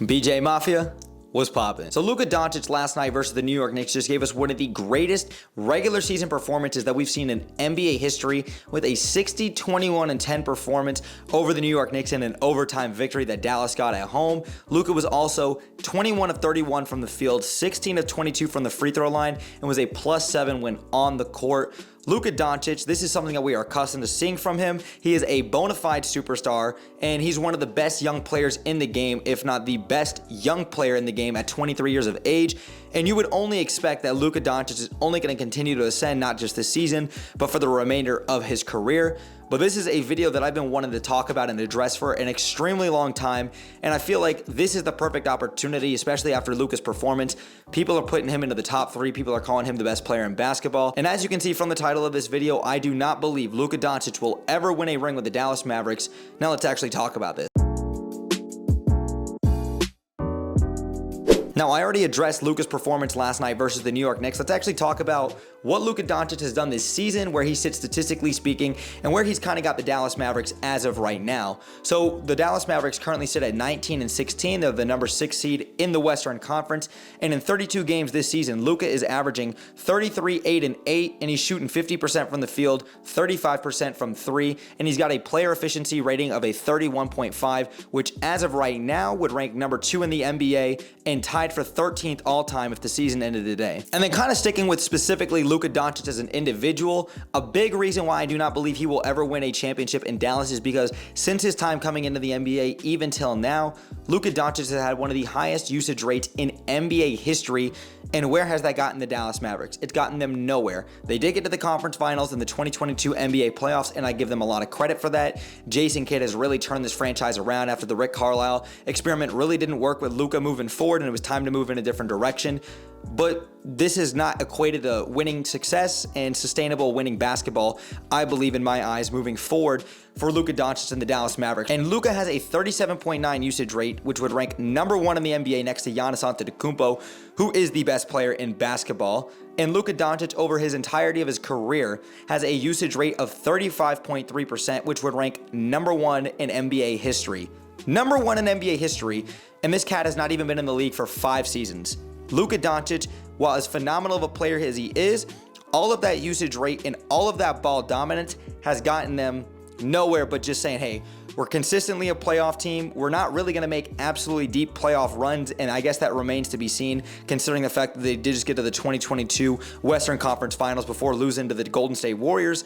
BJ Mafia, what's poppin'? So Luka Doncic last night versus the New York Knicks just gave us one of the greatest regular season performances that we've seen in NBA history, with a 60, 21, and 10 performance over the New York Knicks in an overtime victory that Dallas got at home. Luka was also 21 of 31 from the field, 16 of 22 from the free throw line, and was a +7 when on the court. Luka Doncic, this is something that we are accustomed to seeing from him. He is a bona fide superstar, and he's one of the best young players in the game, if not the best young player in the game at 23 years of age. And you would only expect that Luka Doncic is only going to continue to ascend, not just this season, but for the remainder of his career. But this is a video that I've been wanting to talk about and address for an extremely long time, and I feel like this is the perfect opportunity, especially after Luka's performance. People are putting him into the top 3. People are calling him the best player in basketball. And as you can see from the title of this video, I do not believe Luka Doncic will ever win a ring with the Dallas Mavericks. Now let's actually talk about this. Now, I already addressed Luka's performance last night versus the New York Knicks. Let's actually talk about what Luka Doncic has done this season, where he sits statistically speaking, and where he's kind of got the Dallas Mavericks as of right now. So the Dallas Mavericks currently sit at 19 and 16. They're the number 6 seed in the Western Conference. And in 32 games this season, Luka is averaging 33, 8, and 8, and he's shooting 50% from the field, 35% from 3, and he's got a player efficiency rating of a 31.5, which as of right now would rank number 2 in the NBA and tied for 13th all-time if the season ended today. And then kind of sticking with specifically Luka Doncic as an individual, a big reason why I do not believe he will ever win a championship in Dallas is because since his time coming into the NBA, even till now, Luka Doncic has had one of the highest usage rates in NBA history. And where has that gotten the Dallas Mavericks? It's gotten them nowhere. They did get to the conference finals in the 2022 NBA playoffs, and I give them a lot of credit for that. Jason Kidd has really turned this franchise around after the Rick Carlisle experiment really didn't work with Luka moving forward, and it was time to move in a different direction. But this has not equated to winning success and sustainable winning basketball, I believe, in my eyes, moving forward for Luka Doncic and the Dallas Mavericks. And Luka has a 37.9 usage rate, which would rank number 1 in the NBA next to Giannis Antetokounmpo, who is the best player in basketball. And Luka Doncic, over his entirety of his career, has a usage rate of 35.3%, which would rank number 1 in NBA history. Number 1 in NBA history, and this cat has not even been in the league for 5 seasons. Luka Doncic, while as phenomenal of a player as he is, all of that usage rate and all of that ball dominance has gotten them nowhere but just saying, hey, we're consistently a playoff team. We're not really going to make absolutely deep playoff runs, and I guess that remains to be seen considering the fact that they did just get to the 2022 Western Conference Finals before losing to the Golden State Warriors.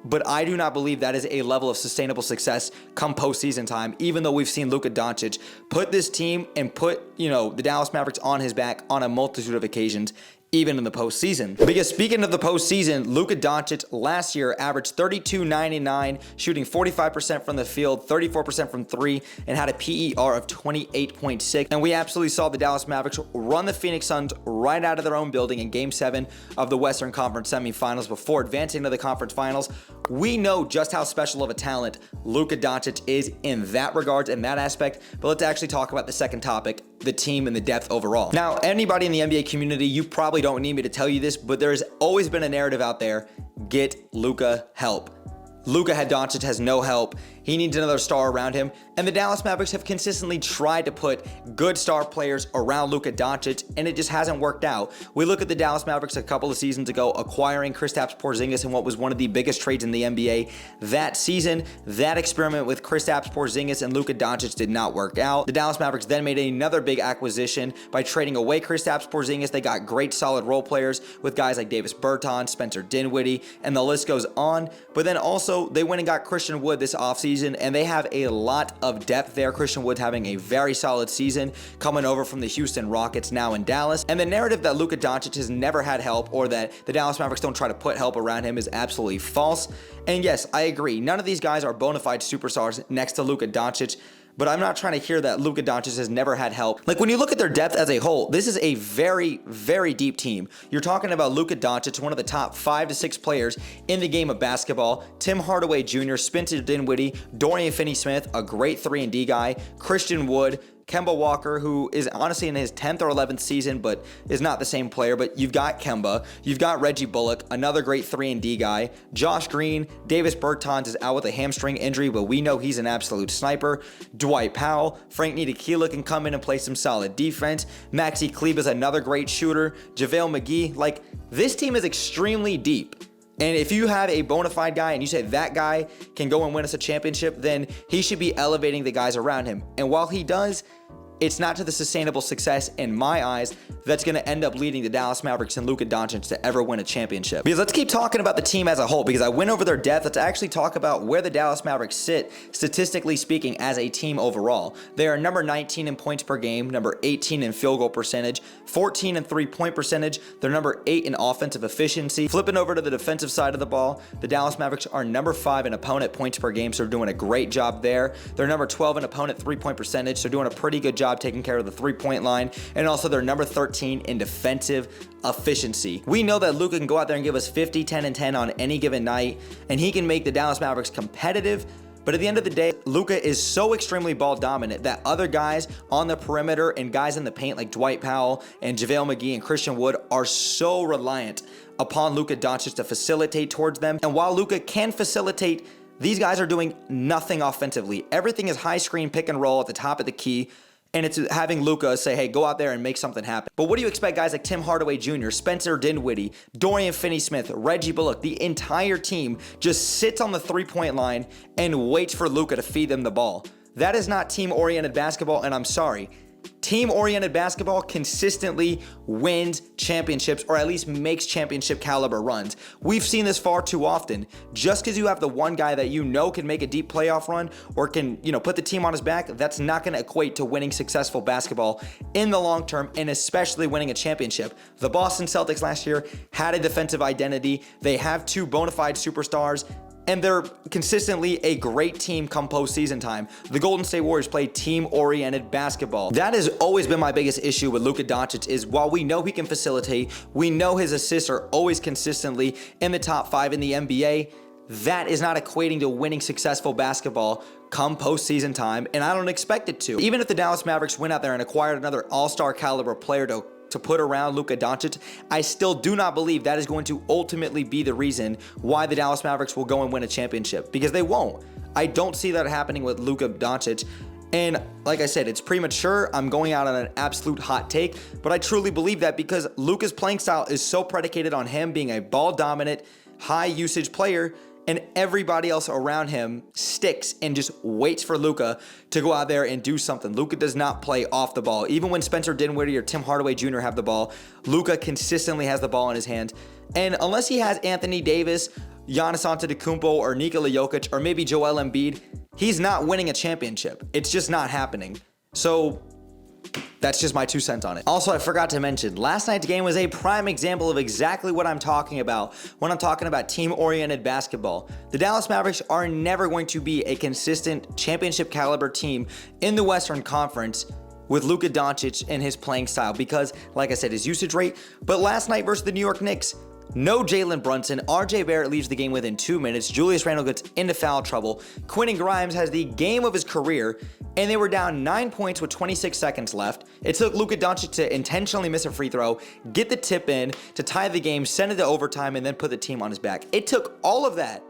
But I do not believe that is a level of sustainable success come postseason time, even though we've seen Luka Doncic put this team and put, the Dallas Mavericks on his back on a multitude of occasions, even in the postseason. Because speaking of the postseason, Luka Doncic last year averaged 32, 9, and 9, shooting 45% from the field, 34% from 3, and had a PER of 28.6. And we absolutely saw the Dallas Mavericks run the Phoenix Suns right out of their own building in Game 7 of the Western Conference semifinals before advancing to the conference finals. We know just how special of a talent Luka Doncic is in that regards, in that aspect, but let's actually talk about the second topic, the team and the depth overall. Now, anybody in the NBA community, you probably don't need me to tell you this, but there's always been a narrative out there, get Luka help. Luka Doncic has no help. He needs another star around him, and the Dallas Mavericks have consistently tried to put good star players around Luka Doncic, and it just hasn't worked out. We look at the Dallas Mavericks a couple of seasons ago acquiring Kristaps Porzingis in what was one of the biggest trades in the NBA. That season, that experiment with Kristaps Porzingis and Luka Doncic did not work out. The Dallas Mavericks then made another big acquisition by trading away Kristaps Porzingis. They got great solid role players with guys like Davis Bertans, Spencer Dinwiddie, and the list goes on. But then also they went and got Christian Wood this offseason, and they have a lot of depth there. Christian Wood having a very solid season, coming over from the Houston Rockets, now in Dallas. And the narrative that Luka Doncic has never had help, or that the Dallas Mavericks don't try to put help around him, is absolutely false. And yes, I agree, none of these guys are bona fide superstars next to Luka Doncic, but I'm not trying to hear that Luka Doncic has never had help. Like, when you look at their depth as a whole, this is a very, very deep team. You're talking about Luka Doncic, one of the top 5 to 6 players in the game of basketball, Tim Hardaway Jr., Spencer Dinwiddie, Dorian Finney-Smith, a great 3-and-D guy, Christian Wood, Kemba Walker, who is honestly in his 10th or 11th season, but is not the same player. But you've got Kemba, you've got Reggie Bullock, another great 3-and-D guy. Josh Green, Davis Bertans is out with a hamstring injury, but we know he's an absolute sniper. Dwight Powell, Frank Ntilikina can come in and play some solid defense. Maxi Kleber's another great shooter. JaVale McGee, like, this team is extremely deep. And if you have a bona fide guy and you say that guy can go and win us a championship, then he should be elevating the guys around him. And while he does, it's not to the sustainable success, in my eyes, that's going to end up leading the Dallas Mavericks and Luka Doncic to ever win a championship. Because let's keep talking about the team as a whole, because I went over their depth. Let's actually talk about where the Dallas Mavericks sit, statistically speaking, as a team overall. They are number 19 in points per game, number 18 in field goal percentage, 14 in three-point percentage. They're number 8 in offensive efficiency. Flipping over to the defensive side of the ball, the Dallas Mavericks are number 5 in opponent points per game, so they're doing a great job there. They're number 12 in opponent three-point percentage, so doing a pretty good job taking care of the three-point line, and also they're number 13 in defensive efficiency. We know that Luka can go out there and give us 50, 10, and 10 on any given night, and he can make the Dallas Mavericks competitive. But at the end of the day, Luka is so extremely ball dominant that other guys on the perimeter and guys in the paint like Dwight Powell and JaVale McGee and Christian Wood are so reliant upon Luka Doncic to facilitate towards them. And while Luka can facilitate, these guys are doing nothing offensively. Everything is high screen pick and roll at the top of the key. And it's having Luka say, hey, go out there and make something happen. But what do you expect guys like Tim Hardaway Jr., Spencer Dinwiddie, Dorian Finney-Smith, Reggie Bullock, the entire team just sits on the three-point line and waits for Luka to feed them the ball? That is not team-oriented basketball, and I'm sorry. Team-oriented basketball consistently wins championships, or at least makes championship caliber runs. We've seen this far too often. Just because you have the one guy that you know can make a deep playoff run or can, put the team on his back, that's not going to equate to winning successful basketball in the long term, and especially winning a championship. The Boston Celtics last year had a defensive identity. They have 2 bona fide superstars, and they're consistently a great team come postseason time. The Golden State Warriors play team-oriented basketball. That has always been my biggest issue with Luka Doncic, is while we know he can facilitate, we know his assists are always consistently in the top 5 in the NBA, that is not equating to winning successful basketball come postseason time, and I don't expect it to. Even if the Dallas Mavericks went out there and acquired another all-star caliber player to put around Luka Doncic, I still do not believe that is going to ultimately be the reason why the Dallas Mavericks will go and win a championship, because they won't. I don't see that happening with Luka Doncic. And like I said, it's premature. I'm going out on an absolute hot take, but I truly believe that because Luka's playing style is so predicated on him being a ball dominant, high usage player, and everybody else around him sticks and just waits for Luka to go out there and do something. Luka does not play off the ball. Even when Spencer Dinwiddie or Tim Hardaway Jr. have the ball, Luka consistently has the ball in his hand. And unless he has Anthony Davis, Giannis Antetokounmpo, or Nikola Jokic, or maybe Joel Embiid, he's not winning a championship. It's just not happening. So that's just my 2 cents on it. Also, I forgot to mention, last night's game was a prime example of exactly what I'm talking about when I'm talking about team-oriented basketball. The Dallas Mavericks are never going to be a consistent championship caliber team in the Western Conference with Luka Doncic and his playing style because, like I said, his usage rate. But last night versus the New York Knicks, no Jalen Brunson. RJ Barrett leaves the game within 2 minutes. Julius Randle gets into foul trouble. Quentin Grimes has the game of his career, and they were down 9 points with 26 seconds left. It took Luka Doncic to intentionally miss a free throw, get the tip in, to tie the game, send it to overtime, and then put the team on his back. It took all of that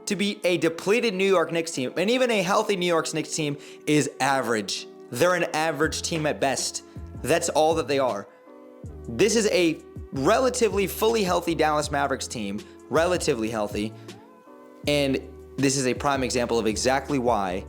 to beat a depleted New York Knicks team, and even a healthy New York Knicks team is average. They're an average team at best. That's all that they are. This is a relatively fully healthy Dallas Mavericks team, relatively healthy, and this is a prime example of exactly why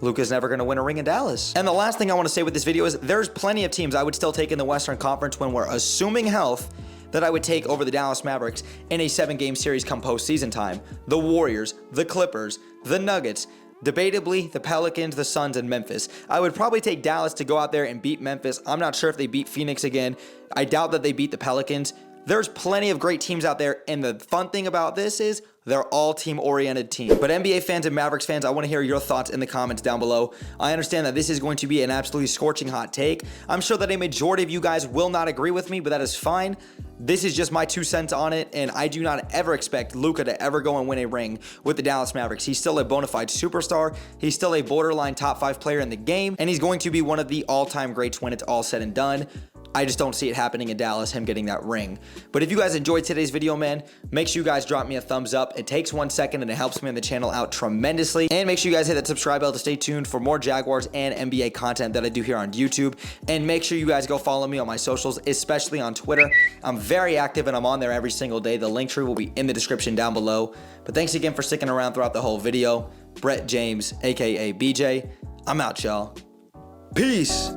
Luka's never going to win a ring in Dallas. And the last thing I want to say with this video is there's plenty of teams I would still take in the Western Conference when we're assuming health that I would take over the Dallas Mavericks in a 7-game series come postseason time. The Warriors, the Clippers, the Nuggets, debatably the Pelicans, the Suns, and Memphis. I would probably take Dallas to go out there and beat Memphis. I'm not sure if they beat Phoenix again. I doubt that they beat the Pelicans. There's plenty of great teams out there, and the fun thing about this is they're all team-oriented teams. But NBA fans and Mavericks fans, I want to hear your thoughts in the comments down below. I understand that this is going to be an absolutely scorching hot take. I'm sure that a majority of you guys will not agree with me, but that is fine. This is just my 2 cents on it, and I do not ever expect Luka to ever go and win a ring with the Dallas Mavericks. He's still a bona fide superstar. He's still a borderline top 5 player in the game, and he's going to be one of the all-time greats when it's all said and done. I just don't see it happening in Dallas, him getting that ring. But if you guys enjoyed today's video, man, make sure you guys drop me a thumbs up. It takes 1 second and it helps me on the channel out tremendously. And make sure you guys hit that subscribe bell to stay tuned for more Jaguars and NBA content that I do here on YouTube. And make sure you guys go follow me on my socials, especially on Twitter. I'm very active and I'm on there every single day. The link tree will be in the description down below. But thanks again for sticking around throughout the whole video. Brett James, aka BJ. I'm out, y'all. Peace.